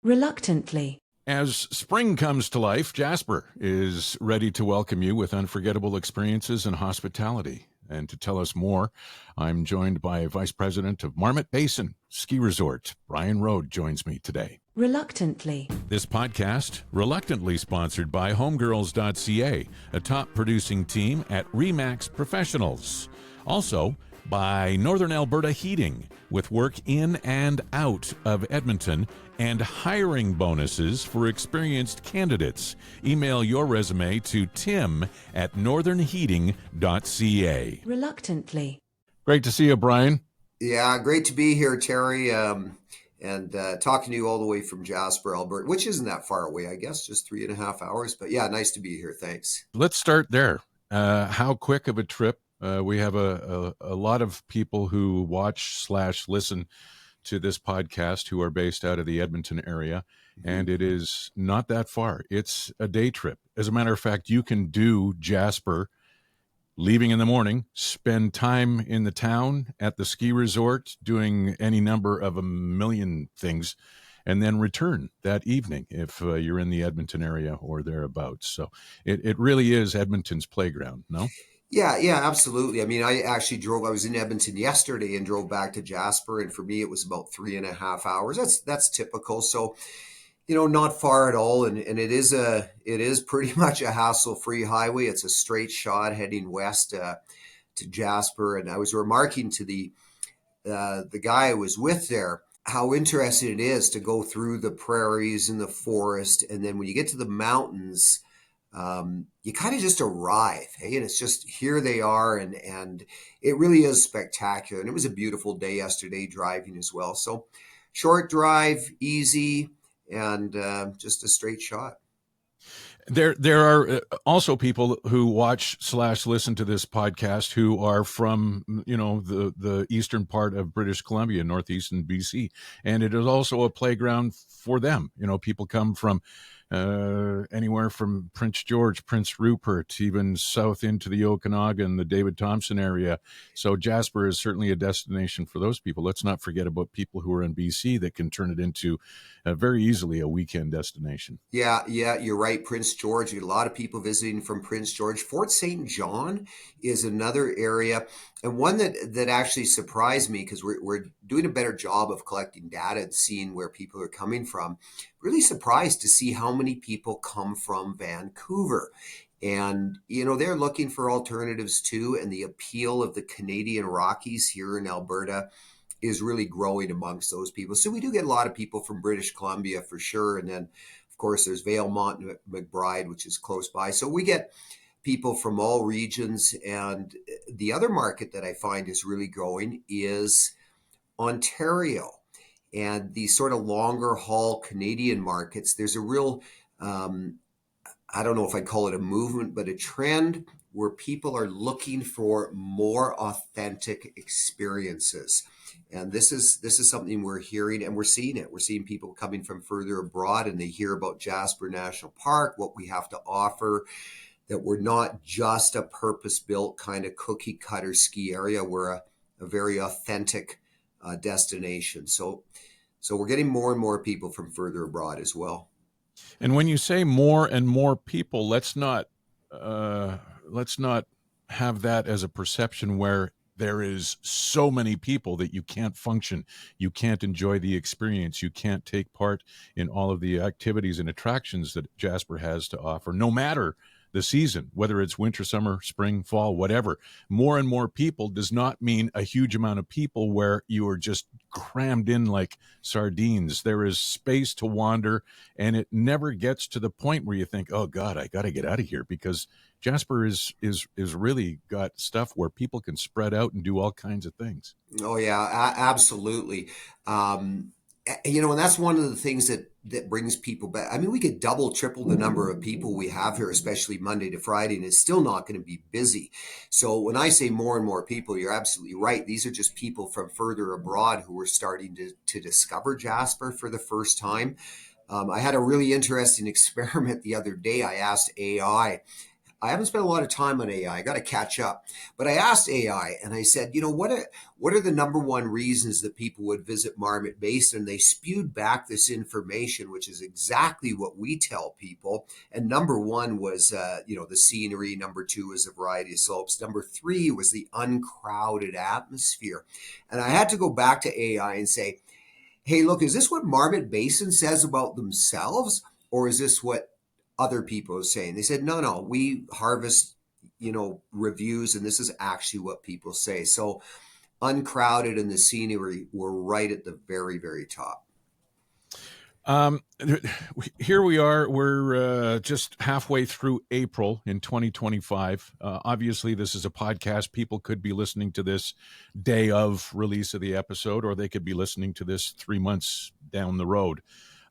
Reluctantly. As spring comes to life, Jasper is ready to welcome you with unforgettable experiences and hospitality. And to tell us more, I'm joined by Vice President of Marmot Basin Ski Resort. Brian Rode joins me today. Reluctantly. This podcast, reluctantly sponsored by homegirls.ca, a top producing team at Remax Professionals. Also, by Northern Alberta Heating, with work in and out of Edmonton and hiring bonuses for experienced candidates. Email your resume to tim@northernheating.ca. Reluctantly. Great to see you, Brian. Yeah, great to be here, Terry, and talking to you all the way from Jasper, Alberta, which isn't that far away, I guess, just 3.5 hours. But yeah, nice to be here. Thanks. Let's start there. How quick of a trip? We have a lot of people who watch/listen to this podcast who are based out of the Edmonton area, and it is not that far. It's a day trip. As a matter of fact, you can do Jasper leaving in the morning, spend time in the town at the ski resort doing any number of a million things, and then return that evening if you're in the Edmonton area or thereabouts. So it really is Edmonton's playground, no? Yeah, absolutely. I mean, I was in Edmonton yesterday and drove back to Jasper. And for me, it was about 3.5 hours. That's typical. So, not far at all. And it is pretty much a hassle-free highway. It's a straight shot heading west to Jasper. And I was remarking to the guy I was with there, how interesting it is to go through the prairies and the forest. And then when you get to the mountains, you kind of just arrive, hey, and it's just here they are, and it really is spectacular. And it was a beautiful day yesterday driving as well. So short drive, easy, and just a straight shot. There are also people who watch/listen to this podcast who are from, the eastern part of British Columbia, northeastern BC, and it is also a playground for them. People come from anywhere from Prince George, Prince Rupert, even south into the Okanagan, the David Thompson area. So Jasper is certainly a destination for those people. Let's not forget about people who are in BC that can turn it into very easily a weekend destination. Yeah, you're right. Prince George, you get a lot of people visiting from Prince George. Fort St. John is another area, and one that actually surprised me, because we're doing a better job of collecting data and seeing where people are coming from. Really surprised to see how many people come from Vancouver. And, they're looking for alternatives too. And the appeal of the Canadian Rockies here in Alberta is really growing amongst those people. So we do get a lot of people from British Columbia for sure. And then, of course, there's Valemont and McBride, which is close by. So we get people from all regions. And the other market that I find is really growing is Ontario. And these sort of longer haul Canadian markets, there's a real, I don't know if I'd call it a movement, but a trend where people are looking for more authentic experiences. And this is something we're hearing, and we're seeing it. We're seeing people coming from further abroad, and they hear about Jasper National Park, what we have to offer, that we're not just a purpose-built kind of cookie cutter ski area. We're a very authentic destination. So we're getting more and more people from further abroad as well. And when you say more and more people, let's not have that as a perception where there is so many people that you can't function, you can't enjoy the experience, you can't take part in all of the activities and attractions that Jasper has to offer, no matter the season, whether it's winter, summer, spring, fall, whatever. More and more people does not mean a huge amount of people where you are just crammed in like sardines. There is space to wander, and it never gets to the point where you think, oh God, I got to get out of here, because Jasper is really got stuff where people can spread out and do all kinds of things. Oh yeah, absolutely. And that's one of the things that brings people back. I mean, we could double, triple the number of people we have here, especially Monday to Friday, and it's still not going to be busy. So when I say more and more people, you're absolutely right. These are just people from further abroad who are starting to discover Jasper for the first time. I had a really interesting experiment the other day. I asked AI, I haven't spent a lot of time on AI. I got to catch up. But I asked AI and I said, what are the number one reasons that people would visit Marmot Basin? And they spewed back this information, which is exactly what we tell people. And number one was, the scenery. Number two was a variety of slopes. Number three was the uncrowded atmosphere. And I had to go back to AI and say, hey, look, is this what Marmot Basin says about themselves? Or is this what other people are saying? They said, no, we harvest, reviews, and this is actually what people say. So uncrowded and the scenery were right at the very, very top. Here we are. We're just halfway through April in 2025. Obviously, this is a podcast. People could be listening to this day of release of the episode, or they could be listening to this 3 months down the road.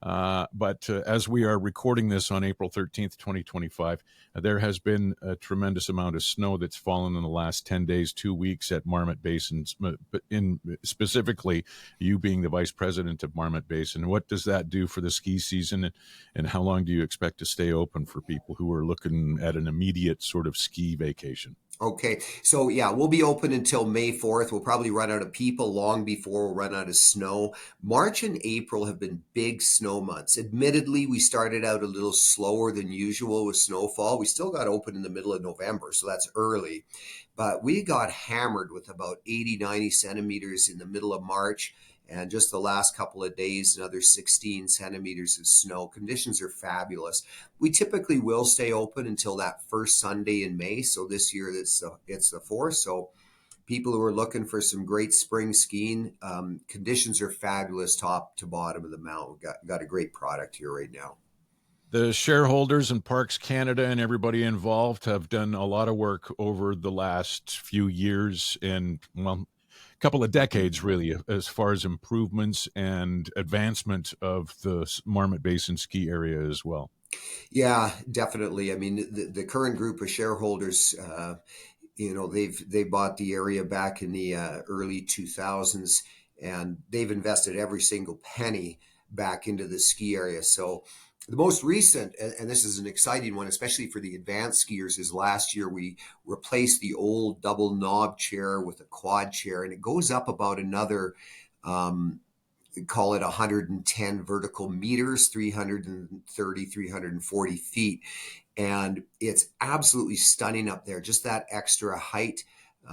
But as we are recording this on April 13th, 2025, there has been a tremendous amount of snow that's fallen in the last 10 days, 2 weeks at Marmot Basin, but specifically you being the vice president of Marmot Basin. What does that do for the ski season, and how long do you expect to stay open for people who are looking at an immediate sort of ski vacation? Okay, so yeah, we'll be open until May 4th. We'll probably run out of people long before we'll run out of snow. March and April have been big snow months. Admittedly, we started out a little slower than usual with snowfall. We still got open in the middle of November, so that's early. But we got hammered with about 80, 90 centimeters in the middle of March. And just the last couple of days, another 16 centimeters of snow. Conditions are fabulous. We typically will stay open until that first Sunday in May. So this year it's the 4th. So people who are looking for some great spring skiing, conditions are fabulous top to bottom of the mountain. Got a great product here right now. The shareholders and Parks Canada and everybody involved have done a lot of work over the last few years and, well, couple of decades, really, as far as improvements and advancement of the Marmot Basin ski area as well. Yeah, definitely. I mean, the current group of shareholders, they bought the area back in the early 2000s, and they've invested every single penny back into the ski area. So the most recent, and this is an exciting one, especially for the advanced skiers, is last year we replaced the old double knob chair with a quad chair, and it goes up about another, call it 110 vertical meters, 330, 340 feet. And it's absolutely stunning up there, just that extra height.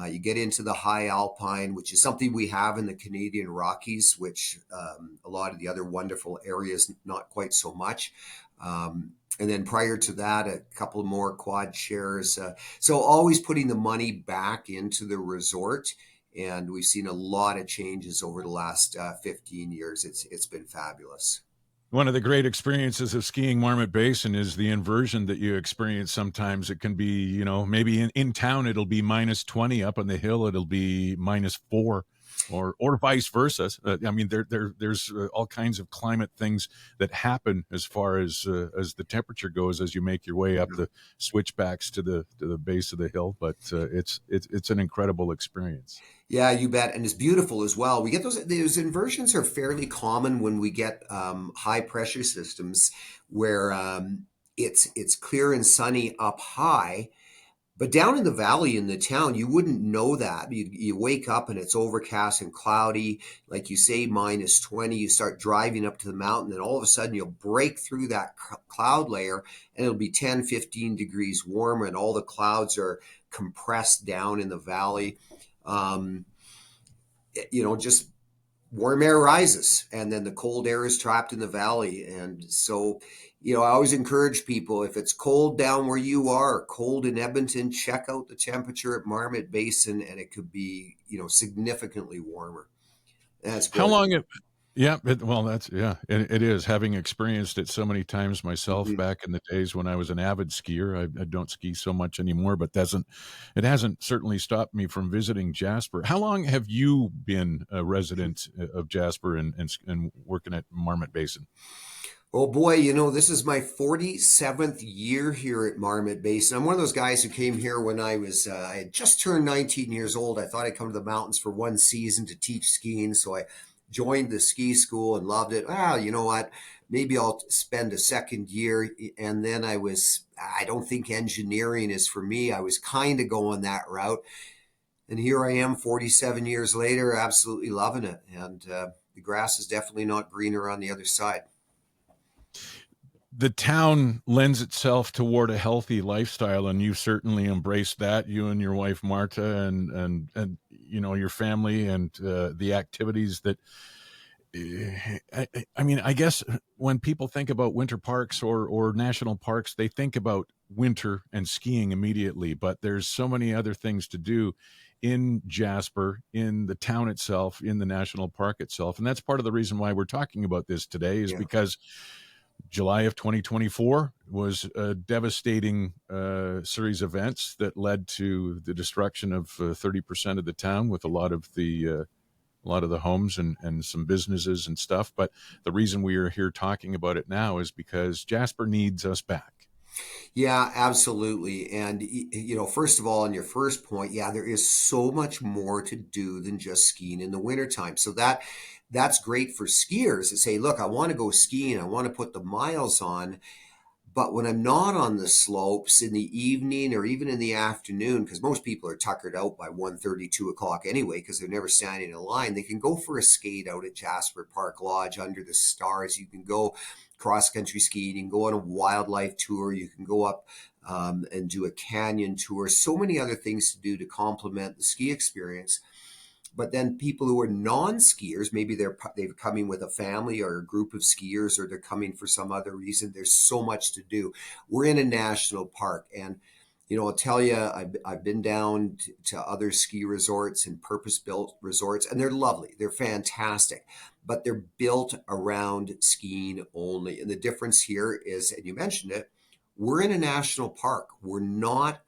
You get into the high alpine, which is something we have in the Canadian Rockies, which a lot of the other wonderful areas, not quite so much. And then prior to that, a couple more quad chairs. So always putting the money back into the resort. And we've seen a lot of changes over the last 15 years. It's been fabulous. One of the great experiences of skiing Marmot Basin is the inversion that you experience. Sometimes it can be, maybe in town it'll be minus 20, up on the hill it'll be minus 4, or vice versa. I mean, there's all kinds of climate things that happen as far as the temperature goes as you make your way up the switchbacks to the base of the hill. But it's an incredible experience. Yeah, you bet. And it's beautiful as well. We get those inversions are fairly common when we get high pressure systems where it's clear and sunny up high, but down in the valley in the town, you wouldn't know that. You wake up and it's overcast and cloudy, like you say, minus 20. You start driving up to the mountain, and all of a sudden you'll break through that cloud layer and it'll be 10, 15 degrees warmer, and all the clouds are compressed down in the valley. Just warm air rises, and then the cold air is trapped in the valley. And so, I always encourage people, if it's cold down where you are, cold in Edmonton, check out the temperature at Marmot Basin, and it could be, significantly warmer. That's great. How long? It is. Having experienced it so many times myself back in the days when I was an avid skier. I don't ski so much anymore, but it hasn't certainly stopped me from visiting Jasper. How long have you been a resident of Jasper and working at Marmot Basin? Oh boy, this is my 47th year here at Marmot Basin. I'm one of those guys who came here when I had just turned 19 years old. I thought I'd come to the mountains for one season to teach skiing, so I joined the ski school and loved it. You know what? maybe I'll spend a second year. And then I don't think engineering is for me. I was kind of going that route. And here I am 47 years later, absolutely loving it. And the grass is definitely not greener on the other side. The town lends itself toward a healthy lifestyle, and you've certainly embraced that, you and your wife Marta, and your family, and the activities that I mean, I guess when people think about winter parks or national parks, they think about winter and skiing immediately, but there's so many other things to do in Jasper, in the town itself, in the national park itself. And that's part of the reason why we're talking about this today, is because July of 2024 was a devastating series of events that led to the destruction of 30% of the town, with a lot of the homes and some businesses and stuff. But the reason we are here talking about it now is because Jasper needs us back. Yeah, absolutely. And, first of all, on your first point, there is so much more to do than just skiing in the wintertime. So that's great for skiers that say, look, I want to go skiing. I want to put the miles on. But when I'm not on the slopes in the evening or even in the afternoon, because most people are tuckered out by 1:30, 2 o'clock anyway, because they're never standing in line, they can go for a skate out at Jasper Park Lodge under the stars. You can go cross-country skiing. You can go on a wildlife tour. You can go up and do a canyon tour. So many other things to do to complement the ski experience. But then people who are non-skiers, maybe they're coming with a family or a group of skiers, or they're coming for some other reason. There's so much to do. We're in a national park, and I'll tell you, I've been down to other ski resorts and purpose-built resorts, and they're lovely. They're fantastic, but they're built around skiing only. And the difference here is, and you mentioned it, we're in a national park. We're not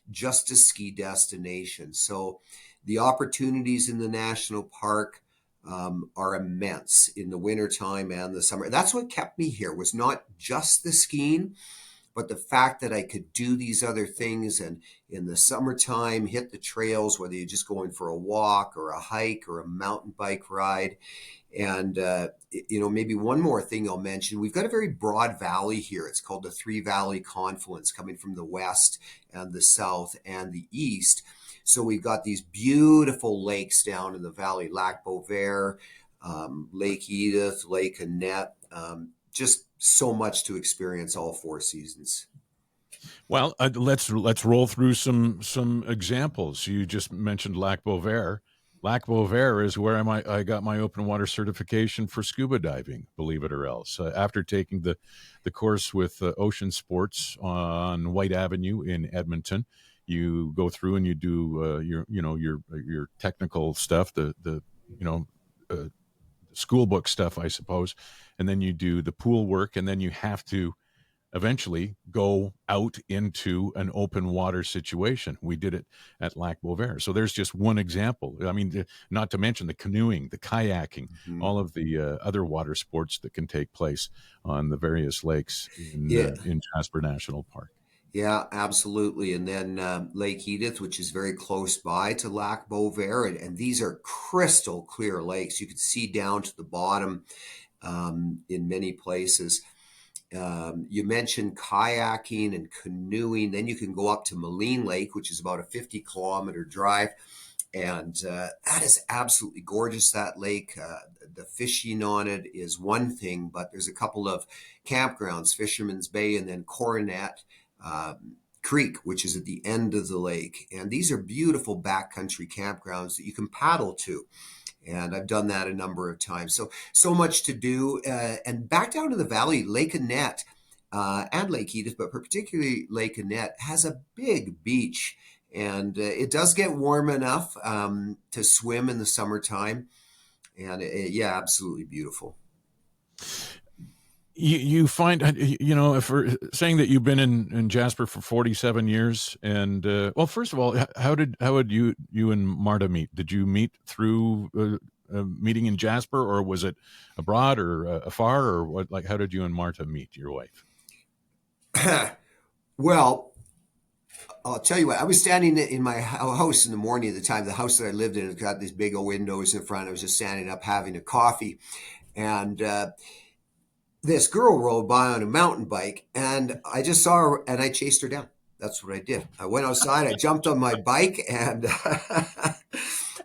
just a ski destination. So the opportunities in the national park are immense in the wintertime and the summer. That's what kept me here, was not just the skiing, but the fact that I could do these other things, and in the summertime hit the trails, whether you're just going for a walk or a hike or a mountain bike ride. And, maybe one more thing I'll mention, we've got a very broad valley here. It's called the Three Valley Confluence, coming from the west and the south and the east. So we've got these beautiful lakes down in the valley: Lac Beauvert, Lake Edith, Lake Annette, just so much to experience all 4 seasons. Well, let's roll through some examples. You just mentioned Lac Beauvert. Lac Beauvert is where I got my open water certification for scuba diving, believe it or else. After taking the course with Ocean Sports on White Avenue in Edmonton, you go through and you do your technical stuff, the school book stuff, I suppose, and then you do the pool work, and then you have to eventually go out into an open water situation. We did it at Lac Beauvert. So there's just one example. I mean, not to mention the canoeing, the kayaking, all of the other water sports that can take place on the various lakes in Jasper National Park. Yeah, absolutely. And then Lake Edith, which is very close by to Lac Beauvert. And these are crystal clear lakes. You can see down to the bottom in many places. You mentioned kayaking and canoeing. Then you can go up to Moline Lake, which is about a 50-kilometer drive. And that is absolutely gorgeous, that lake. The fishing on it is one thing, but there's a couple of campgrounds, Fisherman's Bay and then Coronet Creek, which is at the end of the lake. And these are beautiful backcountry campgrounds that you can paddle to. And I've done that a number of times. So much to do. And back down to the valley, Lake Annette and Lake Edith, but particularly Lake Annette, has a big beach. And it does get warm enough to swim in the summertime. And absolutely beautiful. You find, if we're saying that you've been in Jasper for 47 years, and well, first of all, how would you and Marta meet? Did you meet through a meeting in Jasper, or was it abroad or afar, or what? Like, how did you and Marta meet, your wife? Well, I'll tell you what, I was standing in my house in the morning at the time. The house that I lived in has got these big old windows in front. I was just standing up having a coffee, and this girl rode by on a mountain bike, and I just saw her and I chased her down. That's what I did. I went outside, I jumped on my bike, and I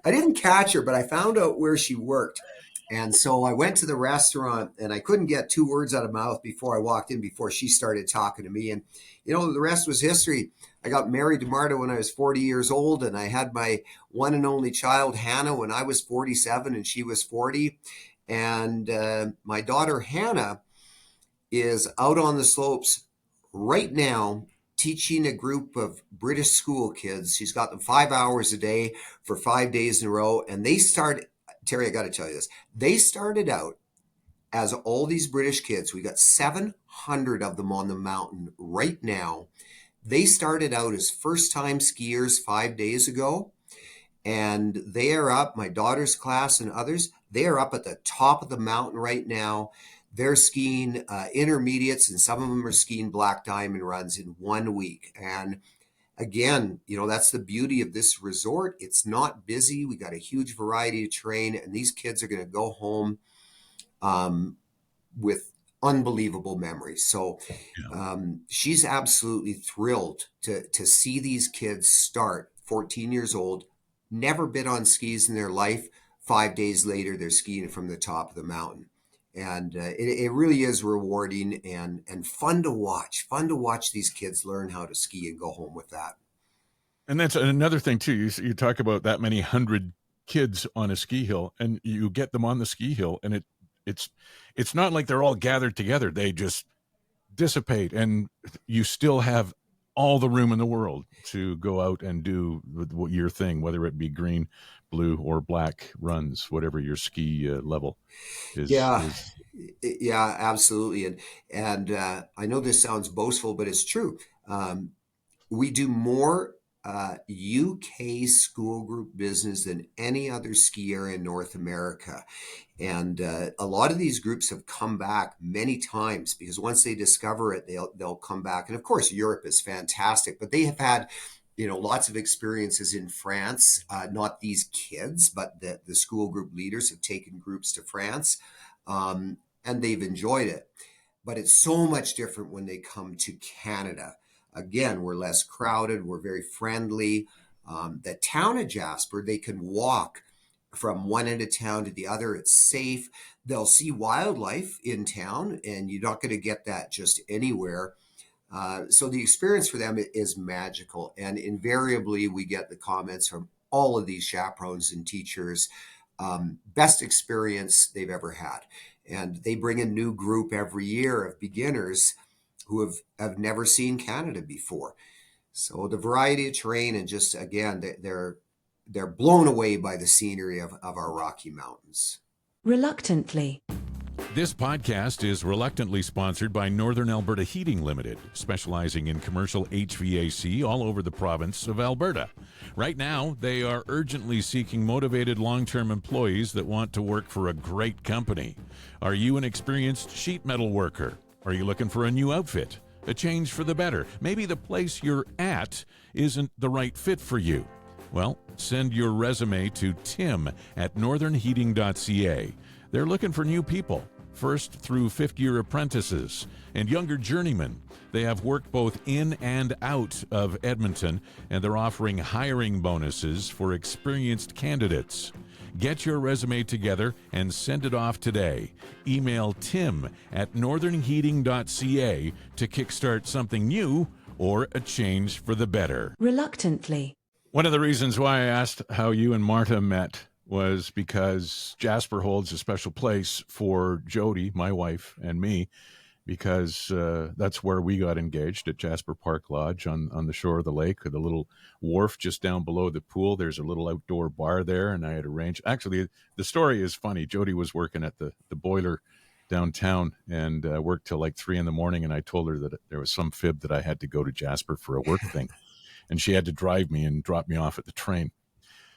didn't catch her, but I found out where she worked. And so I went to the restaurant, and I couldn't get two words out of mouth before I walked in, before she started talking to me. And, the rest was history. I got married to Marta when I was 40 years old, and I had my one and only child, Hannah, when I was 47 and she was 40. And my daughter, Hannah, is out on the slopes right now teaching a group of British school kids. She's got them 5 hours a day for 5 days in a row. And Terry, I got to tell you this. They started out as all these British kids. We got 700 of them on the mountain right now. They started out as first-time skiers 5 days ago. And they are up, my daughter's class and others, they are up at the top of the mountain right now. They're skiing intermediates, and some of them are skiing black diamond runs in 1 week. And again, that's the beauty of this resort. It's not busy. We got a huge variety of terrain, and these kids are going to go home with unbelievable memories. So she's absolutely thrilled to see these kids start 14 years old, never been on skis in their life. 5 days later, they're skiing from the top of the mountain. And it really is rewarding and fun to watch. Fun to watch these kids learn how to ski and go home with that. And that's another thing, too. You talk about that many hundred kids on a ski hill, and you get them on the ski hill, and it's not like they're all gathered together. They just dissipate, and you still have all the room in the world to go out and do your thing, whether it be green, blue, or black runs, whatever your ski level is. Yeah, absolutely. And I know this sounds boastful, but it's true. We do more UK school group business than any other skier in North America. And a lot of these groups have come back many times, because once they discover it, they'll come back. And of course, Europe is fantastic, but they have had lots of experiences in France. Not these kids, but the school group leaders have taken groups to France, and they've enjoyed it. But it's so much different when they come to Canada. Again, we're less crowded. We're very friendly. The town of Jasper, they can walk from one end of town to the other. It's safe. They'll see wildlife in town, and you're not going to get that just anywhere. So the experience for them is magical. And invariably, we get the comments from all of these chaperones and teachers, best experience they've ever had. And they bring a new group every year of beginners who have never seen Canada before. So the variety of terrain, and just, again, they're blown away by the scenery of our Rocky Mountains. Reluctantly. This podcast is reluctantly sponsored by Northern Alberta Heating Limited, specializing in commercial HVAC all over the province of Alberta. Right now, they are urgently seeking motivated long-term employees that want to work for a great company. Are you an experienced sheet metal worker? Are you looking for a new outfit? A change for the better? Maybe the place you're at isn't the right fit for you. Well, send your resume to tim@northernheating.ca. They're looking for new people, first through fifth-year apprentices and younger journeymen. They have worked both in and out of Edmonton, and they're offering hiring bonuses for experienced candidates. Get your resume together and send it off today. Email tim@northernheating.ca to kickstart something new or a change for the better. Reluctantly. One of the reasons why I asked how you and Marta met was because Jasper holds a special place for Jody, my wife, and me, because that's where we got engaged, at Jasper Park Lodge on the shore of the lake, with a little wharf just down below the pool. There's a little outdoor bar there, and I had arranged. Actually, the story is funny. Jody was working at the boiler downtown and worked till like 3 a.m, and I told her that there was some fib that I had to go to Jasper for a work thing, and she had to drive me and drop me off at the train.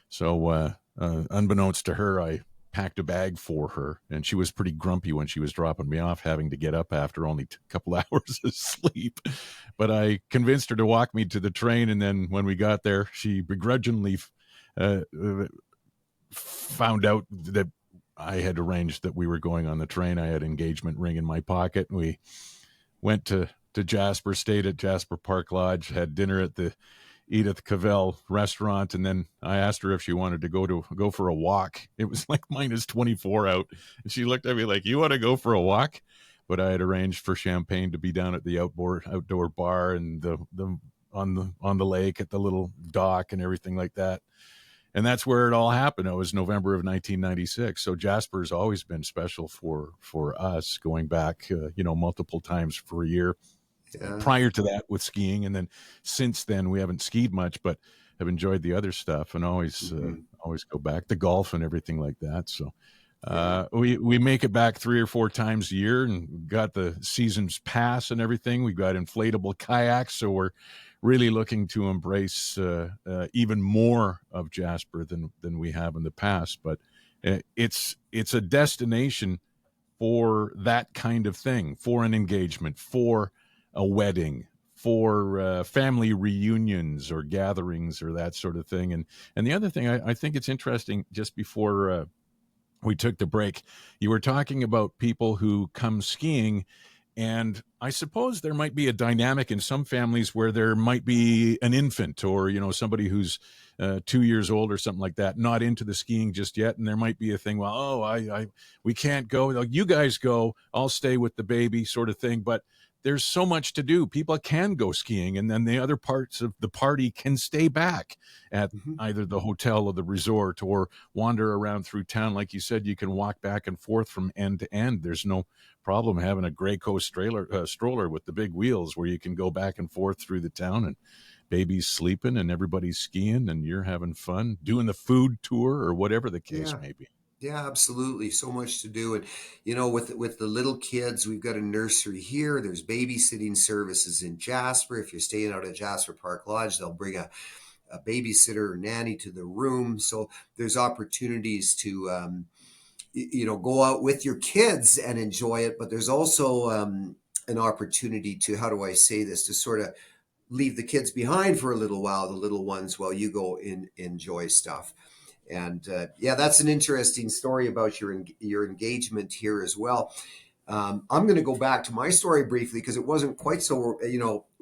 So unbeknownst to her, I packed a bag for her, and she was pretty grumpy when she was dropping me off, having to get up after only a couple hours of sleep. But I convinced her to walk me to the train, and then when we got there, she begrudgingly found out that I had arranged that we were going on the train. I had an engagement ring in my pocket. We went to Jasper, stayed at Jasper Park Lodge, had dinner at the Edith Cavell restaurant, and then I asked her if she wanted to go for a walk. It was like -24 out, and she looked at me like, "You want to go for a walk?" But I had arranged for champagne to be down at the outdoor bar and the on the lake at the little dock and everything like that. And that's where it all happened. It was November of 1996. So Jasper's always been special for us, going back, multiple times for a year. Yeah. Prior to that, with skiing, and then since then we haven't skied much, but have enjoyed the other stuff, and always go back to golf and everything like that. So Yeah. we make it back 3 or 4 times a year, and got the seasons pass and everything. We've got inflatable kayaks, so we're really looking to embrace even more of Jasper than we have in the past. But it's a destination for that kind of thing, for an engagement, for a wedding, for family reunions or gatherings or that sort of thing. And the other thing, I think it's interesting, just before we took the break, you were talking about people who come skiing, and I suppose there might be a dynamic in some families where there might be an infant, or somebody who's 2 years old or something like that, not into the skiing just yet, and there might be a thing, well, we can't go. Like, you guys go, I'll stay with the baby, sort of thing. But there's so much to do. People can go skiing, and then the other parts of the party can stay back at Mhm. either the hotel or the resort, or wander around through town. Like you said, you can walk back and forth from end to end. There's no problem having a Grey Coast stroller with the big wheels, where you can go back and forth through the town, and baby's sleeping and everybody's skiing and you're having fun doing the food tour or whatever the case Yeah. may be. Yeah, absolutely. So much to do. And, with the little kids, we've got a nursery here. There's babysitting services in Jasper. If you're staying out at Jasper Park Lodge, they'll bring a babysitter or nanny to the room. So there's opportunities to, go out with your kids and enjoy it. But there's also an opportunity to, how do I say this, to sort of leave the kids behind for a little while, the little ones, while you go enjoy stuff. And yeah, that's an interesting story about your engagement here as well. I'm going to go back to my story briefly, because it wasn't quite so.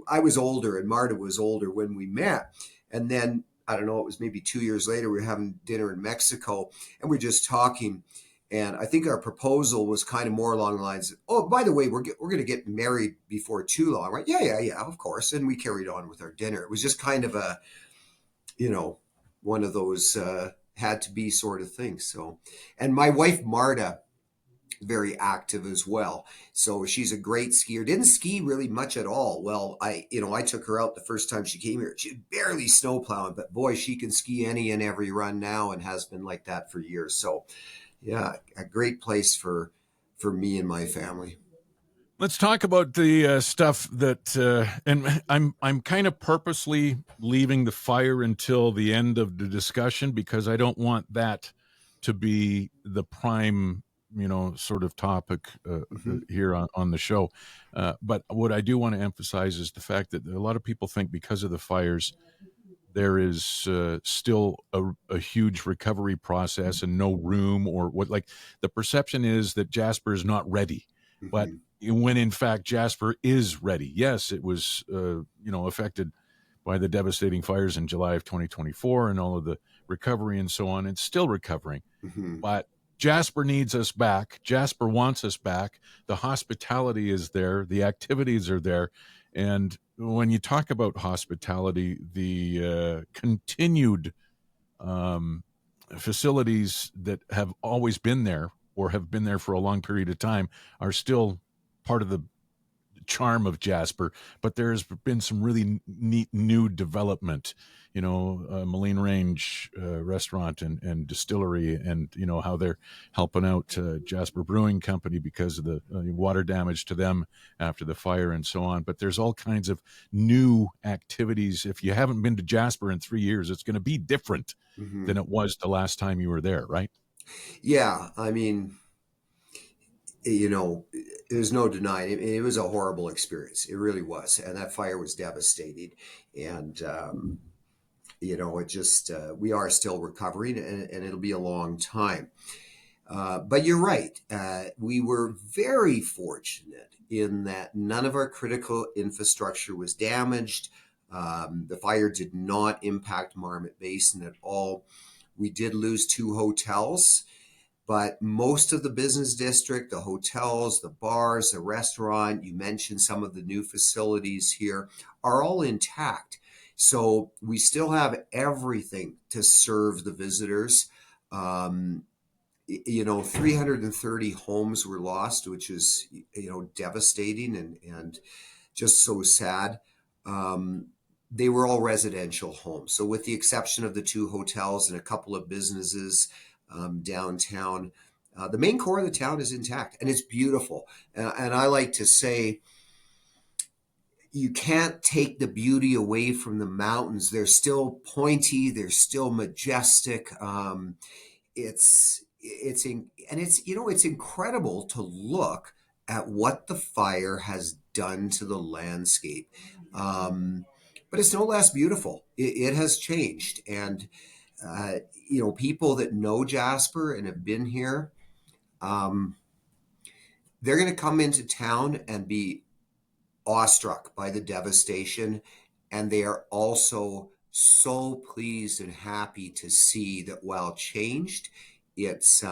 I was older and Marta was older when we met, and then I don't know, it was maybe 2 years later. We were having dinner in Mexico, and we are just talking. And I think our proposal was kind of more along the lines of, "Oh, by the way, we're going to get married before too long, right?" Yeah, yeah, yeah, of course. And we carried on with our dinner. It was just kind of a, you know, one of those had to be sort of things. So, and my wife Marta, very active as well. So she's a great skier. Didn't ski really much at all. Well, I took her out the first time she came here. She barely snow plowing, but boy, she can ski any and every run now, and has been like that for years. So, yeah, a great place for me and my family. Let's talk about the stuff that, and I'm kind of purposely leaving the fire until the end of the discussion, because I don't want that to be the prime, sort of topic Mm-hmm. here on the show. But what I do want to emphasize is the fact that a lot of people think, because of the fires, there is still a huge recovery process and no room, or what, like, the perception is that Jasper is not ready. But Mm-hmm. when in fact Jasper is ready. Yes, it was affected by the devastating fires in July of 2024 and all of the recovery and so on. It's still recovering, Mm-hmm. but Jasper needs us back. Jasper wants us back. The hospitality is there. The activities are there. And when you talk about hospitality, the continued um, facilities that have always been there, or have been there for a long period of time, are still part of the charm of Jasper. But there's been some really neat new development, Moline Range restaurant and distillery, and how they're helping out Jasper Brewing Company because of the water damage to them after the fire and so on. But there's all kinds of new activities. If you haven't been to Jasper in 3 years, it's going to be different Mm-hmm. than it was the last time you were there, right? Yeah, I mean, there's no denying it. It was a horrible experience. It really was. And that fire was devastating. And, it just, we are still recovering, and it'll be a long time. But you're right. We were very fortunate in that none of our critical infrastructure was damaged. The fire did not impact Marmot Basin at all. We did lose 2 hotels, but most of the business district, the hotels, the bars, the restaurant, you mentioned some of the new facilities here, are all intact. So we still have everything to serve the visitors. 330 homes were lost, which is, devastating and just so sad. They were all residential homes. So with the exception of the 2 hotels and a couple of businesses downtown, the main core of the town is intact, and it's beautiful. And I like to say, you can't take the beauty away from the mountains. They're still pointy. They're still majestic. It's incredible to look at what the fire has done to the landscape. But it's no less beautiful. It has changed. And, people that know Jasper and have been here, they're going to come into town and be awestruck by the devastation. And they are also so pleased and happy to see that while changed, it's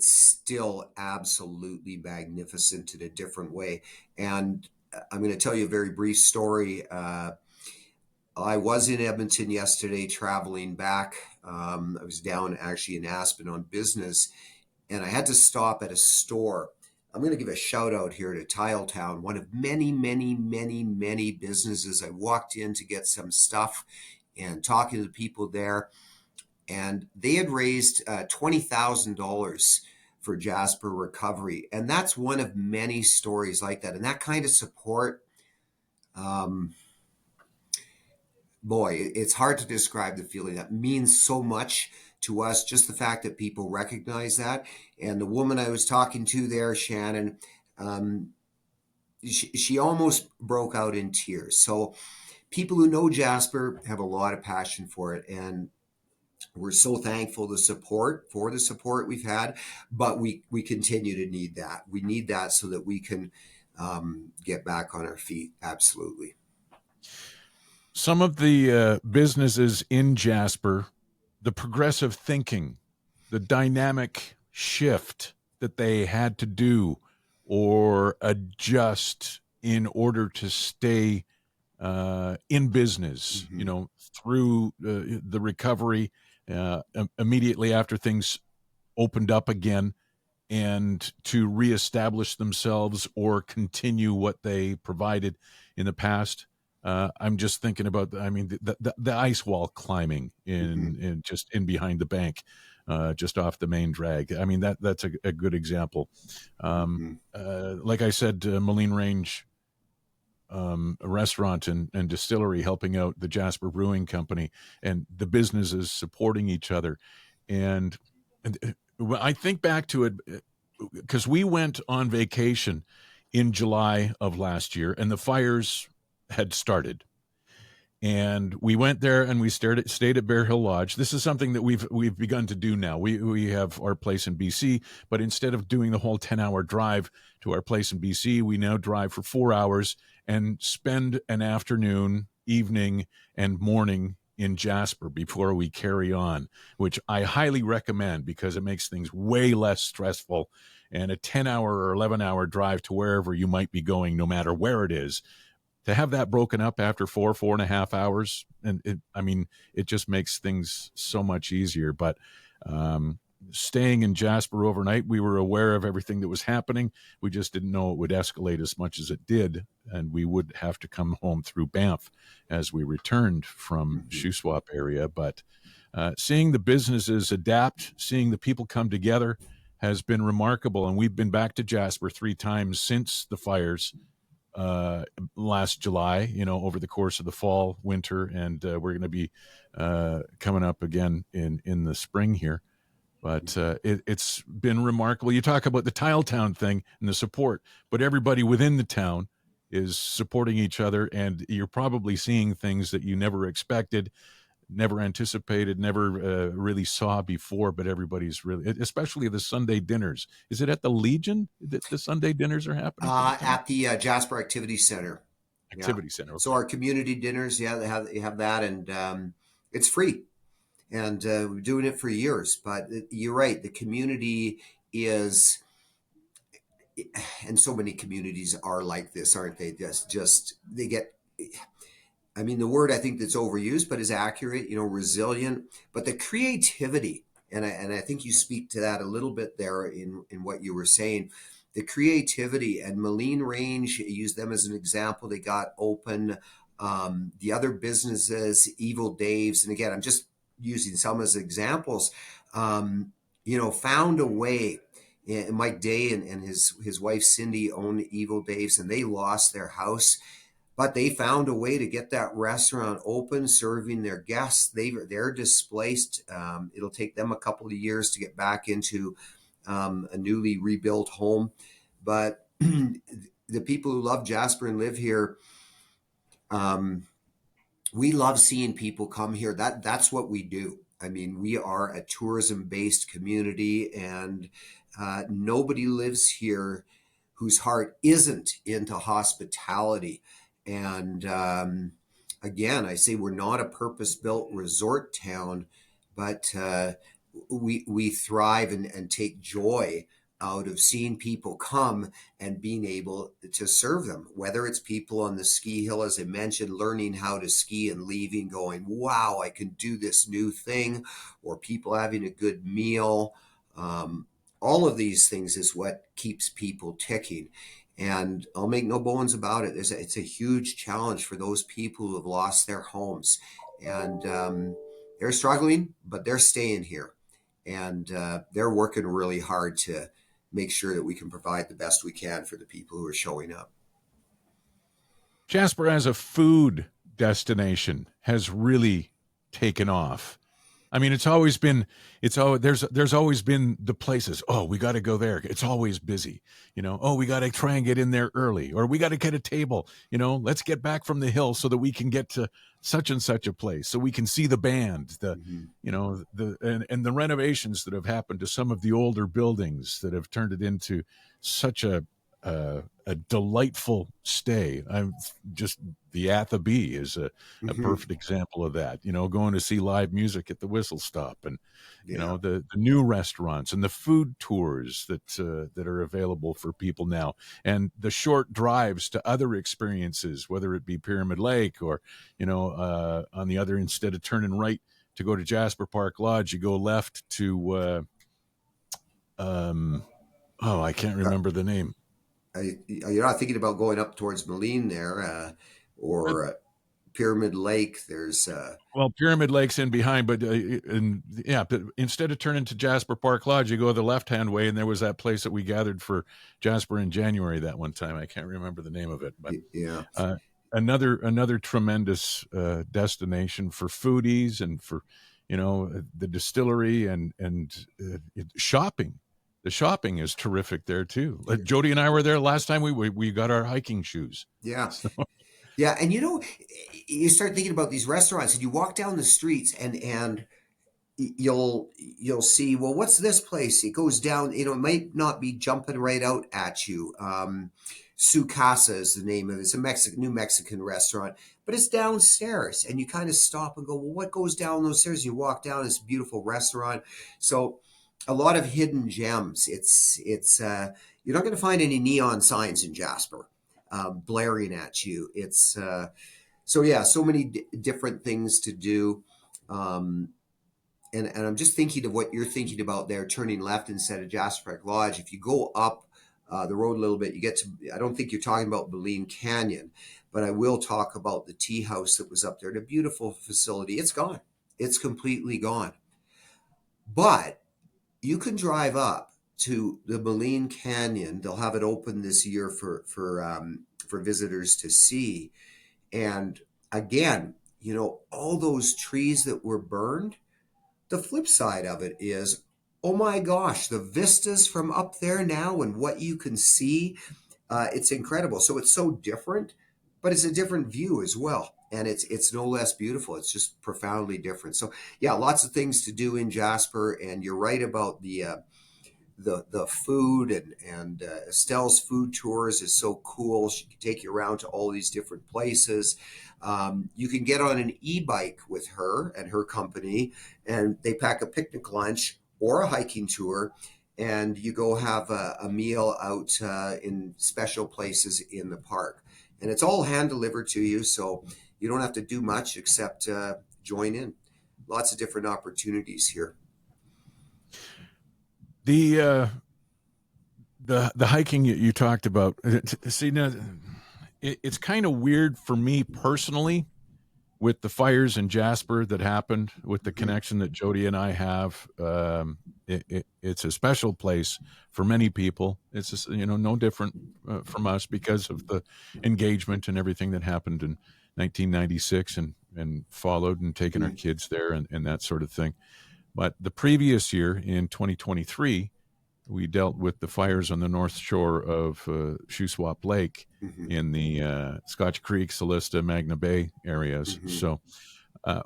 still absolutely magnificent in a different way. And I'm going to tell you a very brief story. I was in Edmonton yesterday traveling back. I was down actually in Aspen on business, and I had to stop at a store. I'm going to give a shout out here to Tiletown, one of many, many, many, many businesses. I walked in to get some stuff and talking to the people there, and they had raised $20,000 for Jasper recovery. And that's one of many stories like that. And that kind of support, it's hard to describe the feeling. That means so much to us, just the fact that people recognize that. And the woman I was talking to there, Shannon, she almost broke out in tears. So people who know Jasper have a lot of passion for it. And we're so thankful for the support we've had, but we continue to need that. We need that so that we can get back on our feet. Absolutely. Some of the businesses in Jasper, the progressive thinking, the dynamic shift that they had to do or adjust in order to stay in business, Mm-hmm. through the recovery immediately after things opened up again, and to reestablish themselves or continue what they provided in the past. I'm just thinking about, the ice wall climbing in just in behind the bank, just off the main drag. I mean, that's a good example. Like I said, Moline Range, a restaurant and distillery helping out the Jasper Brewing Company, and the businesses supporting each other. And I think back to it because we went on vacation in July of last year, and the fires had started. And we went there and we stayed at Bear Hill Lodge. This is something that we've begun to do now. We have our place in BC, but instead of doing the whole 10-hour drive to our place in BC, we now drive for 4 hours and spend an afternoon, evening, and morning in Jasper before we carry on, which I highly recommend because it makes things way less stressful. And a 10-hour or 11-hour drive to wherever you might be going, no matter where it is, to have that broken up after 4.5 hours, and it just makes things so much easier. But staying in Jasper overnight, we were aware of everything that was happening. We just didn't know it would escalate as much as it did, and we would have to come home through Banff as we returned from Shuswap area. But seeing the businesses adapt, seeing the people come together has been remarkable. And we've been back to Jasper 3 times since the fires last July, over the course of the fall, winter, and we're going to be coming up again in the spring here. But it's been remarkable. You talk about the Tiletown thing and the support, but everybody within the town is supporting each other, and you're probably seeing things that you never expected. never anticipated, never really saw before, but everybody's really, especially the Sunday dinners. Is it at the Legion that the Sunday dinners are happening for the town? At the Jasper Activity Center. Yeah. Activity Center. So Okay. our community dinners, yeah, they have that, and it's free. And we're doing it for years. But you're right, the community is, and so many communities are like this, aren't they? Just they get. I mean, the word I think that's overused, but is accurate. Resilient, but the creativity, and I think you speak to that a little bit there in what you were saying. The creativity, and Moline Range, use them as an example. They got open. The other businesses, Evil Dave's, and again, I'm just using some as examples. Found a way. And Mike Day and his wife Cindy owned Evil Dave's, and they lost their house, but they found a way to get that restaurant open, serving their guests. They're displaced. It'll take them a couple of years to get back into a newly rebuilt home. But the people who love Jasper and live here, we love seeing people come here. That's what we do. I mean, we are a tourism-based community, and nobody lives here whose heart isn't into hospitality. And again, I say we're not a purpose-built resort town, but we thrive and take joy out of seeing people come and being able to serve them, whether it's people on the ski hill, as I mentioned, learning how to ski and leaving going, wow, I can do this new thing, or people having a good meal. All of these things is what keeps people ticking. And I'll make no bones about it. It's a huge challenge for those people who have lost their homes. And they're struggling, but they're staying here. And they're working really hard to make sure that we can provide the best we can for the people who are showing up. Jasper, as a food destination, has really taken off. I mean, there's always been the places. Oh, we got to go there. It's always busy. Oh, we got to try and get in there early, or we got to get a table. Let's get back from the hill so that we can get to such and such a place, so we can see the band. And the renovations that have happened to some of the older buildings that have turned it into such a delightful stay. I'm just, the Athabee is a perfect example of that. Going to see live music at the Whistle Stop, and the new restaurants and the food tours that are available for people now, and the short drives to other experiences, whether it be Pyramid Lake or on the other, instead of turning right to go to Jasper Park Lodge, you go left to I can't remember the name. You're not thinking about going up towards Moline there, or Pyramid Lake. There's Pyramid Lake's in behind, but but instead of turning to Jasper Park Lodge, you go the left-hand way, and there was that place that we gathered for Jasper in January that one time. I can't remember the name of it, but yeah, another tremendous destination for foodies and for the distillery and shopping. The shopping is terrific there too. Jody and I were there last time. We got our hiking shoes. Yeah. So. Yeah. And you start thinking about these restaurants, and you walk down the streets, and you'll see, well, what's this place? It goes down, it might not be jumping right out at you. Su Casa is the name of it. It's a new Mexican restaurant, but it's downstairs, and you kind of stop and go, well, what goes down those stairs? You walk down this beautiful restaurant. So a lot of hidden gems. It's you're not going to find any neon signs in Jasper blaring at you. It's so many different things to do. And I'm just thinking of what you're thinking about there, turning left instead of Jasper Park Lodge. If you go up the road a little bit, you get to, I don't think you're talking about Boleyn Canyon, but I will talk about the tea house that was up there, the beautiful facility. It's gone. It's completely gone. But you can drive up to the Boleyn Canyon. They'll have it open this year for visitors to see. And again, all those trees that were burned, the flip side of it is, oh my gosh, the vistas from up there now and what you can see, it's incredible. So it's so different, but it's a different view as well. And it's no less beautiful. It's just profoundly different. So yeah, lots of things to do in Jasper. And you're right about the food, and Estelle's food tours is so cool. She can take you around to all these different places. You can get on an e-bike with her and her company, and they pack a picnic lunch or a hiking tour, and you go have a meal out in special places in the park. And it's all hand delivered to you, so you don't have to do much except join in. Lots of different opportunities here. The the hiking you talked about. See, now it's kind of weird for me personally with the fires in Jasper that happened, with the Mhm. connection that Jody and I have. It's a special place for many people. It's just, no different from us because of the engagement and everything that happened in 1996 and followed, and taking our Mhm. kids there and that sort of thing. But the previous year in 2023, we dealt with the fires on the north shore of Shuswap Lake Mhm. in the Scotch Creek, Solista, Magna Bay areas. Mhm. So,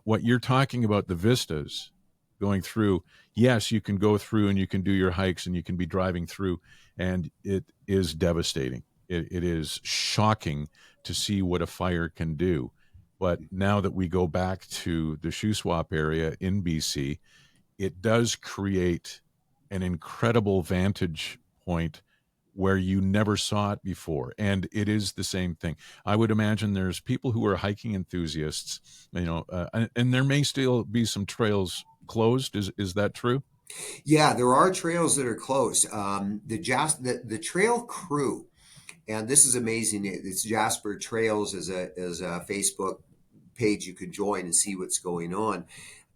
what you're talking about, the vistas going through, yes, you can go through and you can do your hikes and you can be driving through, and it is devastating. It is shocking to see what a fire can do. But now that we go back to the Shuswap area in BC, it does create an incredible vantage point where you never saw it before. And it is the same thing. I would imagine there's people who are hiking enthusiasts, and there may still be some trails closed. Is that true? Yeah, there are trails that are closed. The trail crew, and this is amazing. It's Jasper Trails as a Facebook page you can join and see what's going on.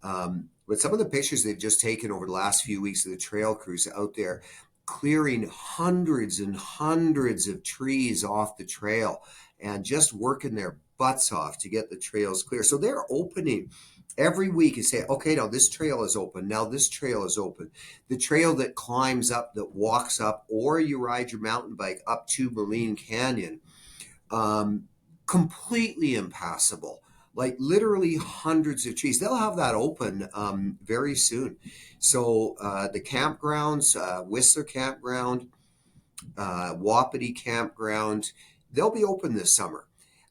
But some of the pictures they've just taken over the last few weeks of the trail crews out there clearing hundreds and hundreds of trees off the trail and just working their butts off to get the trails clear. So they're opening every week and say, okay, now this trail is open. Now this trail is open. The trail that climbs up, that walks up, or you ride your mountain bike up to Moline Canyon, um, completely impassable. Like literally hundreds of trees. They'll have that open very soon. So the campgrounds, Whistler Campground, Wapiti Campground, they'll be open this summer.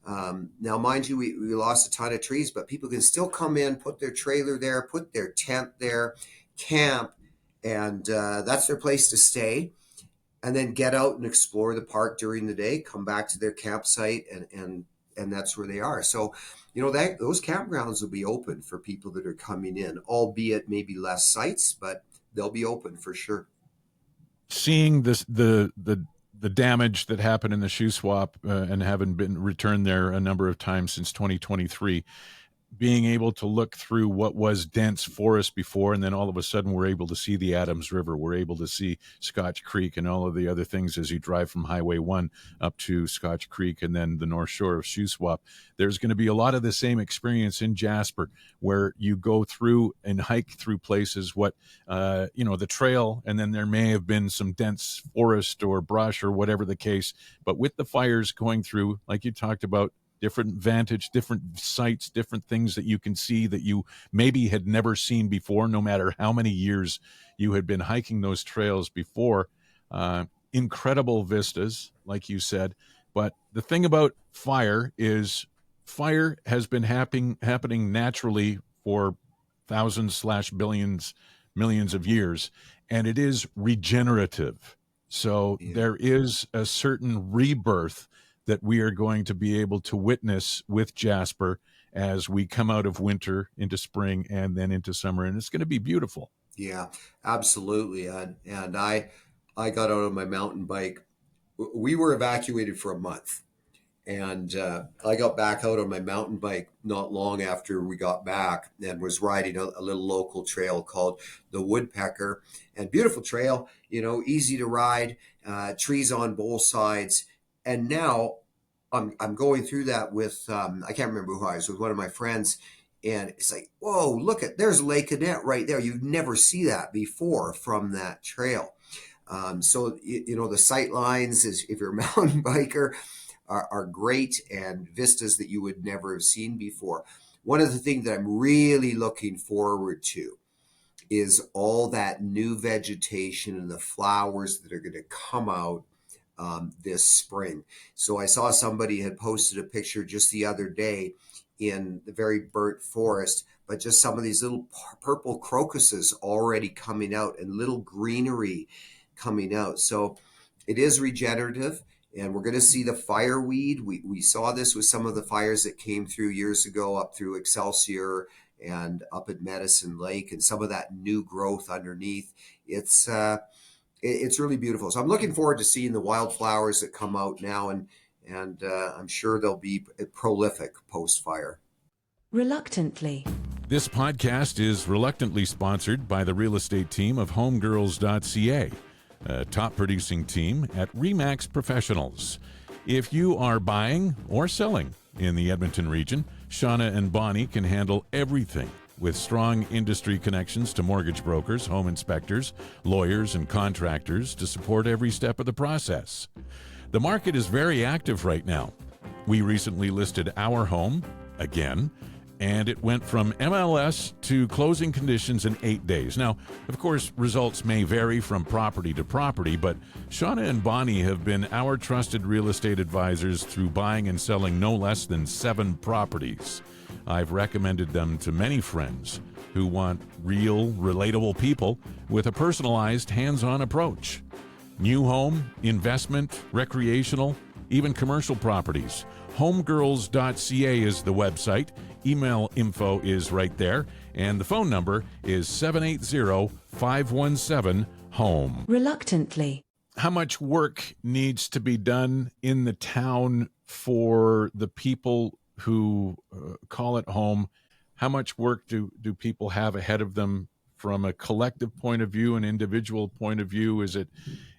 Now, mind you, we lost a ton of trees, but people can still come in, put their trailer there, put their tent there, camp, and that's their place to stay, and then get out and explore the park during the day, come back to their campsite, and that's where they are. So, that those campgrounds will be open for people that are coming in, albeit maybe less sites, but they'll be open for sure. Seeing this, the damage that happened in the shoe swap, and having been returned there a number of times since 2023, being able to look through what was dense forest before, and then all of a sudden we're able to see the Adams River, we're able to see Scotch Creek and all of the other things as you drive from Highway 1 up to Scotch Creek and then the north shore of Shuswap. There's going to be a lot of the same experience in Jasper, where you go through and hike through places, the trail, and then there may have been some dense forest or brush or whatever the case, but with the fires going through, like you talked about, different vantage, different sites, different things that you can see that you maybe had never seen before, no matter how many years you had been hiking those trails before. Incredible vistas, like you said. But the thing about fire is, fire has been happening naturally for thousands slash billions, millions of years, and it is regenerative. So Yeah. there is a certain rebirth that we are going to be able to witness with Jasper as we come out of winter into spring and then into summer, and it's going to be beautiful. Yeah, absolutely. And I got out on my mountain bike. We were evacuated for a month. And I got back out on my mountain bike not long after we got back, and was riding a little local trail called the Woodpecker. And beautiful trail, easy to ride, trees on both sides. And now I'm going through that with, I can't remember who I was, with one of my friends. And it's like, whoa, look there's Lake Annette right there. You'd never see that before from that trail. So, the sight lines is, if you're a mountain biker, are great, and vistas that you would never have seen before. One of the things that I'm really looking forward to is all that new vegetation and the flowers that are going to come out this spring. So I saw somebody had posted a picture just the other day in the very burnt forest, but just some of these little purple crocuses already coming out and little greenery coming out. So it is regenerative, and we're going to see the fireweed. We saw this with some of the fires that came through years ago up through Excelsior and up at Medicine Lake, and some of that new growth underneath. It's really beautiful. So I'm looking forward to seeing the wildflowers that come out now, and I'm sure they'll be prolific post-fire. Reluctantly. This podcast is reluctantly sponsored by the real estate team of homegirls.ca, a top producing team at RE/MAX Professionals. If you are buying or selling in the Edmonton region, Shauna and Bonnie can handle everything with strong industry connections to mortgage brokers, home inspectors, lawyers, and contractors to support every step of the process. The market is very active right now. We recently listed our home again, and it went from MLS to closing conditions in 8 days. Now, of course, results may vary from property to property, but Shauna and Bonnie have been our trusted real estate advisors through buying and selling no less than 7 properties. I've recommended them to many friends who want real, relatable people with a personalized, hands-on approach. New home, investment, recreational, even commercial properties. Homegirls.ca is the website. Email info is right there, and the phone number is 780-517-HOME. Reluctantly. How much work needs to be done in the town for the people who call it home? How much work do people have ahead of them from a collective point of view, an individual point of view? Is it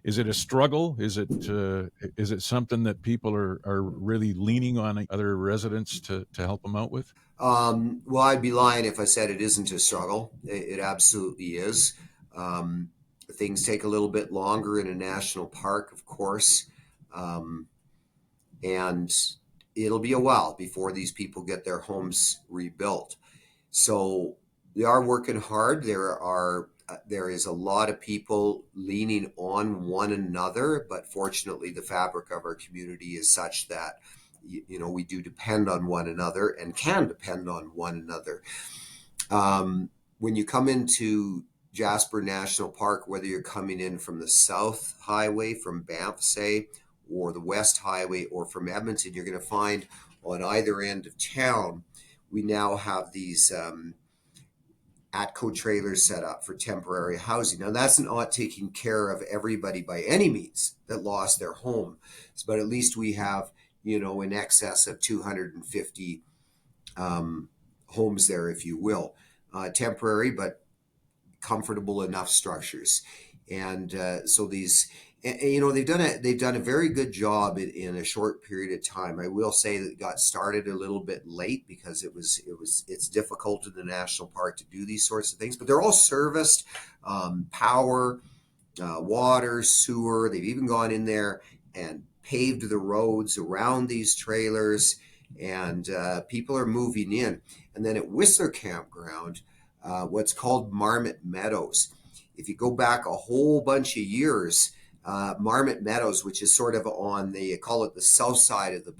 a struggle? Is it something that people are really leaning on other residents to help them out with? Well, I'd be lying if I said it isn't a struggle. It absolutely is. Things take a little bit longer in a national park, of course, and it'll be a while before these people get their homes rebuilt. So they are working hard. There is a lot of people leaning on one another, but fortunately the fabric of our community is such that we do depend on one another and can depend on one another. When you come into Jasper National Park, whether you're coming in from the South Highway, from Banff, say, or the West Highway, or from Edmonton, you're going to find on either end of town, we now have these ATCO trailers set up for temporary housing. Now, that's not taking care of everybody by any means that lost their home, but at least we have, in excess of 250 homes there, if you will. Temporary, but comfortable enough structures. And so these, they've done a very good job in a short period of time. I will say that it got started a little bit late because it's difficult in the national park to do these sorts of things, but they're all serviced, power, water, sewer. They've even gone in there and paved the roads around these trailers, and people are moving in. And then at Whistler Campground, what's called Marmot Meadows. If you go back a whole bunch of years, Marmot Meadows, which is sort of on call it the south side of the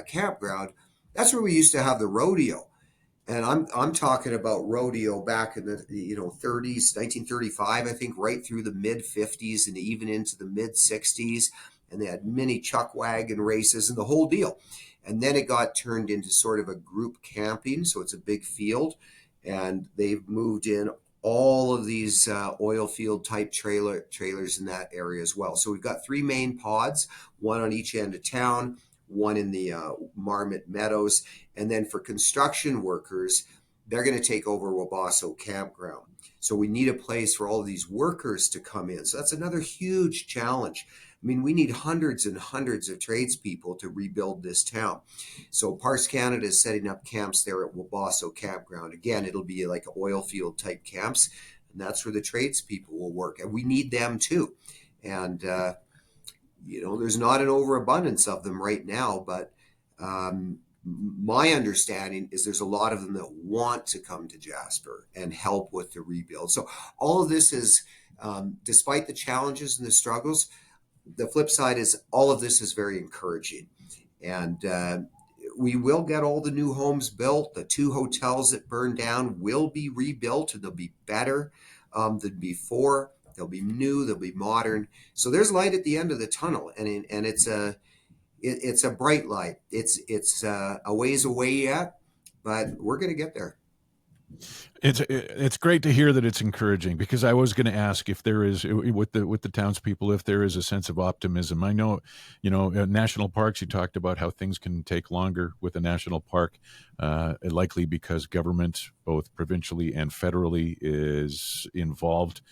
campground, that's where we used to have the rodeo. And I'm talking about rodeo back in the 30s, 1935, I think, right through the mid 50s and even into the mid 60s. And they had mini chuck wagon races and the whole deal. And then it got turned into sort of a group camping, so it's a big field. And they've moved in all of these oil field type trailers in that area as well. So we've got 3 main pods, one on each end of town, one in the Marmot Meadows. And then for construction workers, they're going to take over Wabasso Campground. So we need a place for all of these workers to come in. So that's another huge challenge. I mean, we need hundreds and hundreds of tradespeople to rebuild this town. So Parks Canada is setting up camps there at Wabasso Campground. Again, it'll be like oil field type camps, and that's where the tradespeople will work. And we need them too. And there's not an overabundance of them right now, but my understanding is there's a lot of them that want to come to Jasper and help with the rebuild. So all of this is, despite the challenges and the struggles, the flip side is all of this is very encouraging. And we will get all the new homes built. The 2 hotels that burned down will be rebuilt, and they'll be better than before. They'll be new, they'll be modern. So there's light at the end of the tunnel, and it's a bright light. It's a ways away yet, but we're going to get there. It's great to hear that it's encouraging, because I was going to ask if there is, with the townspeople, if there is a sense of optimism. I know, national parks, you talked about how things can take longer with a national park, likely because government, both provincially and federally, is involved,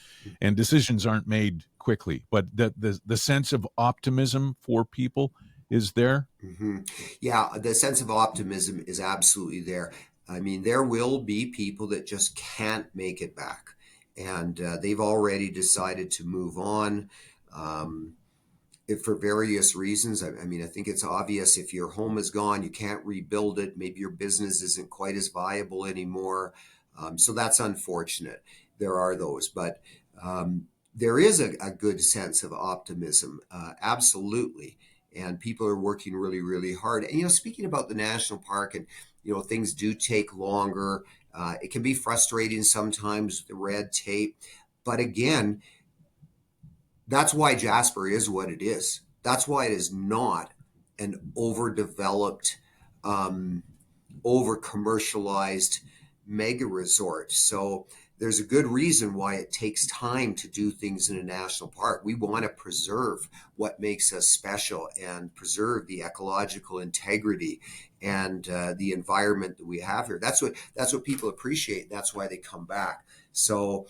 and decisions aren't made quickly. But the sense of optimism for people is there. Mm-hmm. Yeah, the sense of optimism is absolutely there. I mean, there will be people that just can't make it back, and they've already decided to move on, for various reasons. I mean, I think it's obvious if your home is gone, you can't rebuild it. Maybe your business isn't quite as viable anymore. So that's unfortunate. There are those, but there is a good sense of optimism, absolutely. And people are working really, really hard. And, speaking about the national park, and, things do take longer. It can be frustrating sometimes, the red tape. But again, that's why Jasper is what it is. That's why it is not an overdeveloped, over commercialized mega resort. So there's a good reason why it takes time to do things in a national park. We want to preserve what makes us special and preserve the ecological integrity and the environment that we have here. That's what people appreciate. That's why they come back. So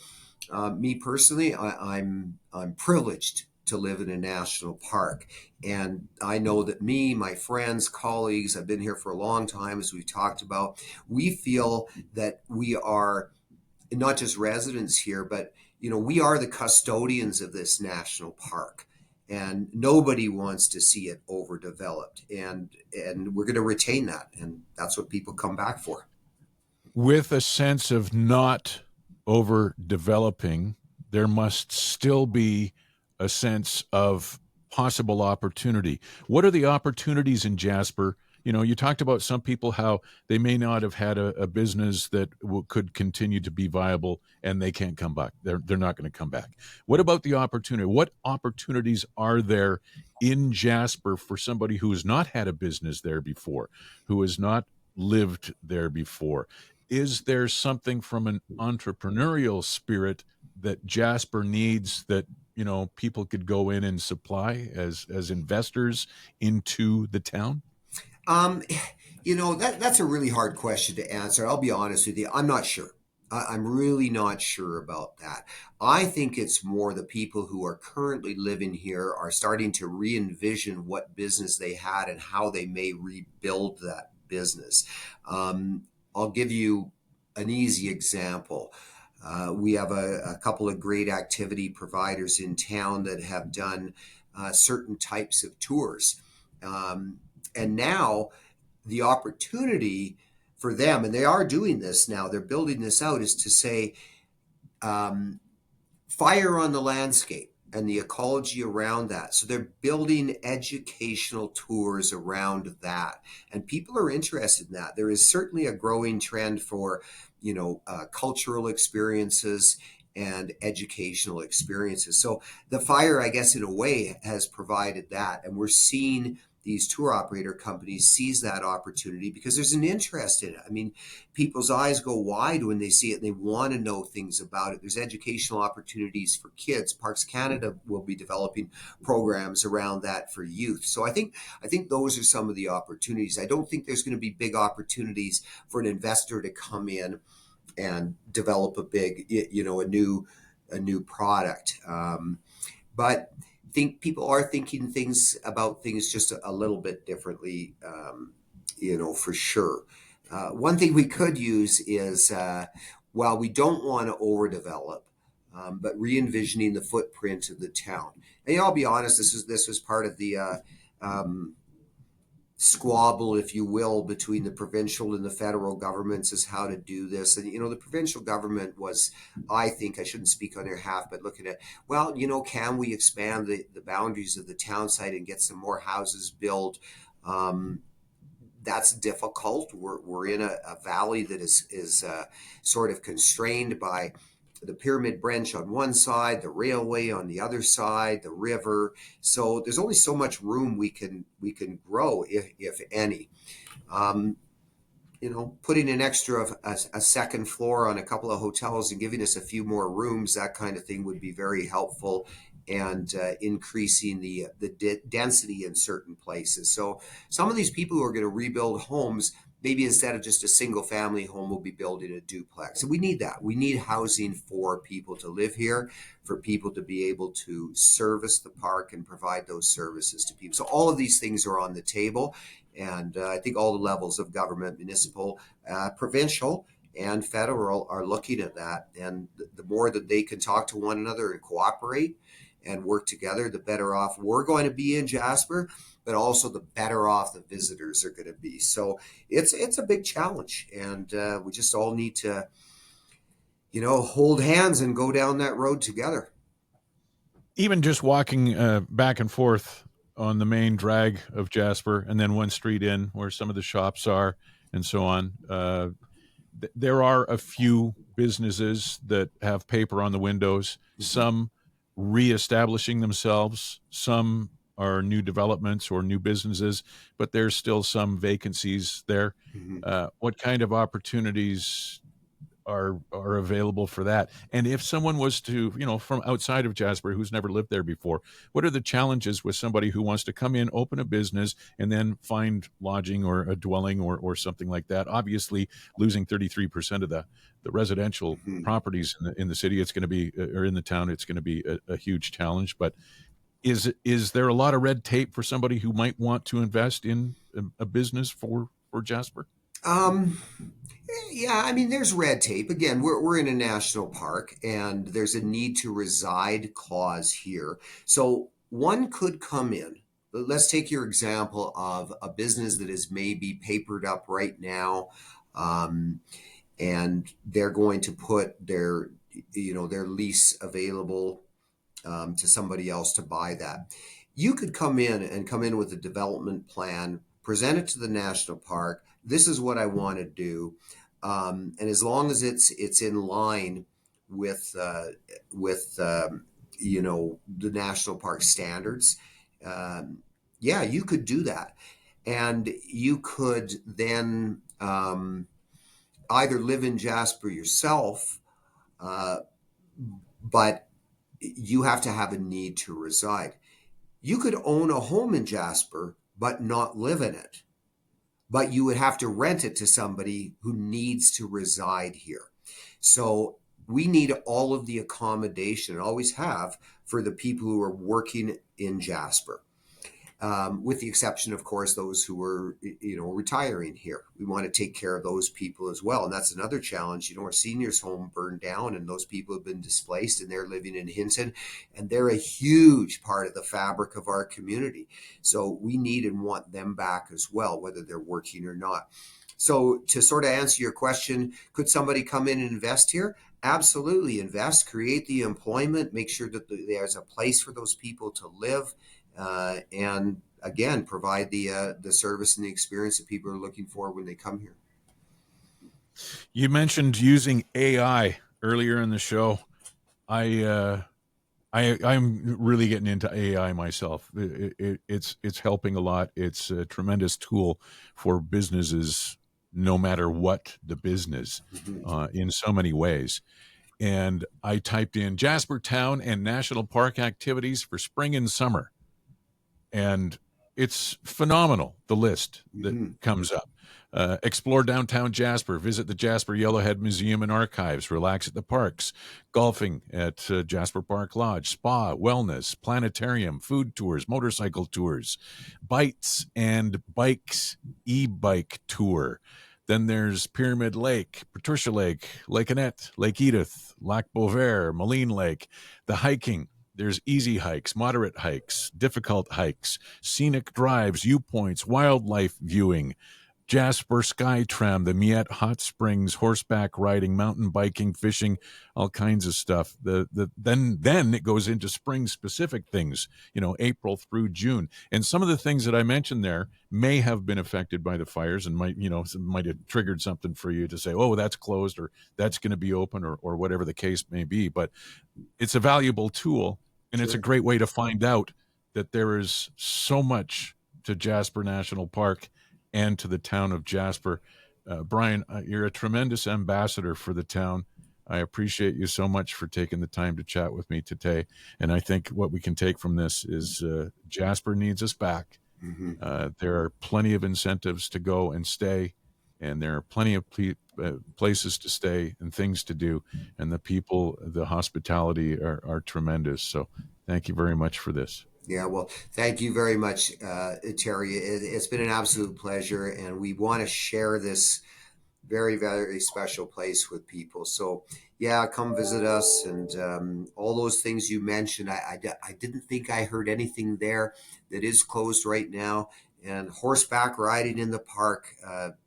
me personally, I'm privileged to live in a national park. And I know that me, my friends, colleagues, I've been here for a long time, as we've talked about, we feel that we are not just residents here, but, we are the custodians of this national park. And nobody wants to see it overdeveloped. And we're going to retain that. And that's what people come back for. With a sense of not overdeveloping, there must still be a sense of possible opportunity. What are the opportunities in Jasper? You talked about some people, how they may not have had a business that could continue to be viable, and they can't come back. They're not going to come back. What about the opportunity? What opportunities are there in Jasper for somebody who has not had a business there before, who has not lived there before? Is there something from an entrepreneurial spirit that Jasper needs that people could go in and supply as investors into the town? That's a really hard question to answer. I'll be honest with you. I'm not sure. I'm really not sure about that. I think it's more the people who are currently living here are starting to re-envision what business they had and how they may rebuild that business. I'll give you an easy example. We have a couple of great activity providers in town that have done certain types of tours. And now the opportunity for them, and they are doing this now, they're building this out, is to say, fire on the landscape and the ecology around that. So they're building educational tours around that. And people are interested in that. There is certainly a growing trend for, cultural experiences and educational experiences. So the fire, I guess, in a way, has provided that. And we're seeing these tour operator companies seize that opportunity because there's an interest in it. I mean, people's eyes go wide when they see it and they want to know things about it. There's educational opportunities for kids. Parks Canada will be developing programs around that for youth. So I think those are some of the opportunities. I don't think there's going to be big opportunities for an investor to come in and develop a new product. But think people are thinking about things just a little bit differently, for sure. One thing we could use is, while we don't want to overdevelop, but re-envisioning the footprint of the town. And I'll be honest, this was part of the um, squabble, if you will, between the provincial and the federal governments as how to do this. And, the provincial government was, I think, I shouldn't speak on their half, but looking at, well, can we expand the boundaries of the town site and get some more houses built? That's difficult. We're in a valley that is sort of constrained by the Pyramid Branch on one side, the railway on the other side, the river. So there's only so much room we can grow, if any. Putting an extra of a second floor on a couple of hotels and giving us a few more rooms, that kind of thing would be very helpful, and increasing the density in certain places. So some of these people who are going to rebuild homes, maybe instead of just a single family home, will be building a duplex. And we need that. We need housing for people to live here, for people to be able to service the park and provide those services to people. So all of these things are on the table. And I think all the levels of government, municipal, provincial, and federal, are looking at that. And the more that they can talk to one another and cooperate and work together, the better off we're going to be in Jasper, but also the better off the visitors are going to be. So it's a big challenge, and we just all need to, hold hands and go down that road together. Even just walking back and forth on the main drag of Jasper, and then one street in where some of the shops are and so on, there are a few businesses that have paper on the windows, some reestablishing themselves, some are new developments or new businesses, but there's still some vacancies there. What kind of opportunities are available for that? And if someone was to, from outside of Jasper, who's never lived there before, what are the challenges with somebody who wants to come in, open a business, and then find lodging or a dwelling or something like that? Obviously, losing 33% of the residential properties in the city, it's going to be, or in the town, it's going to be a huge challenge. But is there a lot of red tape for somebody who might want to invest in a business for Jasper? Yeah, I mean, there's red tape. Again, we're in a national park, and there's a need to reside clause here. So one could come in. Let's take your example of a business that is maybe papered up right now, and they're going to put their lease available to somebody else to buy that. You could come in with a development plan, present it to the national park. This is what I want to do, and as long as it's in line with the national park standards, yeah, you could do that, and you could then either live in Jasper yourself, but you have to have a need to reside. You could own a home in Jasper but not live in it, but you would have to rent it to somebody who needs to reside here. So we need all of the accommodation, and always have, for the people who are working in Jasper, with the exception, of course, those who are retiring here. We want to take care of those people as well, and that's another challenge. Our seniors' home burned down, and those people have been displaced, and they're living in Hinton, and they're a huge part of the fabric of our community. So we need and want them back as well, whether they're working or not. So to sort of answer your question, could somebody come in and invest here? Absolutely, invest, create the employment, make sure that there's a place for those people to live. And again, provide the service and the experience that people are looking for when they come here. You mentioned using AI earlier in the show. I'm really getting into AI myself. It's helping a lot. It's a tremendous tool for businesses, no matter what the business, in so many ways. And I typed in Jasper Town and National Park activities for spring and summer. And it's phenomenal, the list that comes up. Explore downtown Jasper, visit the Jasper Yellowhead Museum and Archives, relax at the parks, golfing at Jasper Park Lodge, spa, wellness, planetarium, food tours, motorcycle tours, bites and bikes, e-bike tour. Then there's Pyramid Lake, Patricia Lake, Lake Annette, Lake Edith, Lac Beauvert, Moline Lake. The hiking, there's easy hikes, moderate hikes, difficult hikes, scenic drives, viewpoints, wildlife viewing, Jasper Sky Tram, the Miette Hot Springs, horseback riding, mountain biking, fishing, all kinds of stuff. Then it goes into spring specific things, April through June. And some of the things that I mentioned there may have been affected by the fires and might have triggered something for you to say, oh, that's closed or that's going to be open or whatever the case may be. But it's a valuable tool, and It's a great way to find out that there is so much to Jasper National Park and to the town of Jasper. Brian, you're a tremendous ambassador for the town. I appreciate you so much for taking the time to chat with me today. And I think what we can take from this is Jasper needs us back. Mm-hmm. There are plenty of incentives to go and stay, and there are plenty of places to stay and things to do. And the people, the hospitality are tremendous. So thank you very much for this. Yeah, well, thank you very much, Terry. It's been an absolute pleasure, and we want to share this very, very special place with people. So, yeah, come visit us, and all those things you mentioned. I didn't think I heard anything there that is closed right now. And horseback riding in the park,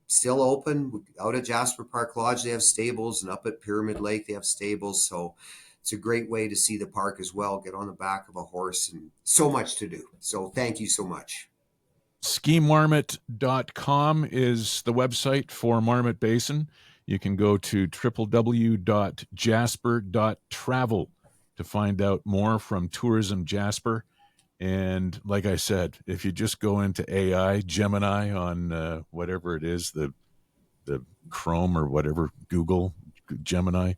still open. Out at Jasper Park Lodge, they have stables, and up at Pyramid Lake, they have stables. So it's a great way to see the park as well, get on the back of a horse, and so much to do. So thank you so much. Skimarmot.com is the website for Marmot Basin. You can go to www.jasper.travel to find out more from Tourism Jasper. And like I said, if you just go into AI, Gemini on whatever it is, the Chrome or whatever, Google, Gemini,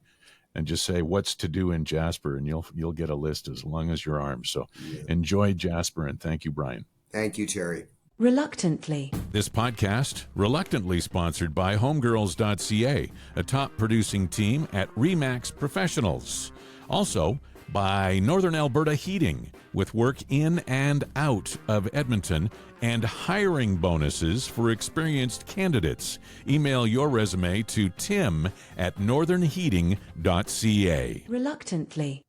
and just say what's to do in Jasper, and you'll get a list as long as your arm. So Enjoy Jasper, and thank you, Brian. Thank you, Terry. Reluctantly. This podcast, reluctantly sponsored by homegirls.ca, a top producing team at Remax Professionals. Also by Northern Alberta Heating, with work in and out of Edmonton and hiring bonuses for experienced candidates. Email your resume to tim@northernheating.ca. Reluctantly.